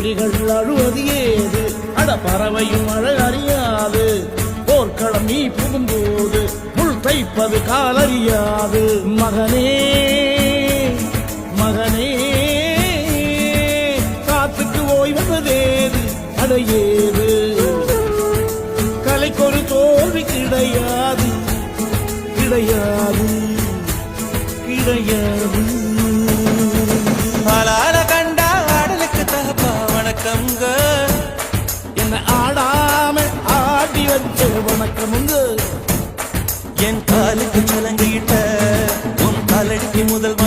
எதிரிகள் அழுவது ஏது அட பறவையும் அழகறியாது போர்க்களம் நீ புகும்போது முள் தைப்பது காலறியாது மகனே மகனே காத்துக்கு ஓய்வதேது அடையேது கலைக்கொரு தோல்வி கிடையாது கிடையாது கிடையாது ஆளால கண்டா ஆடலுக்கு தகப்பா வணக்கம்ங்க என்ன ஆடாம ஆடி வச்ச வணக்கமுங்க என் காலுக்கு சலங்கிட்ட உன் காலடிக்கு முதல்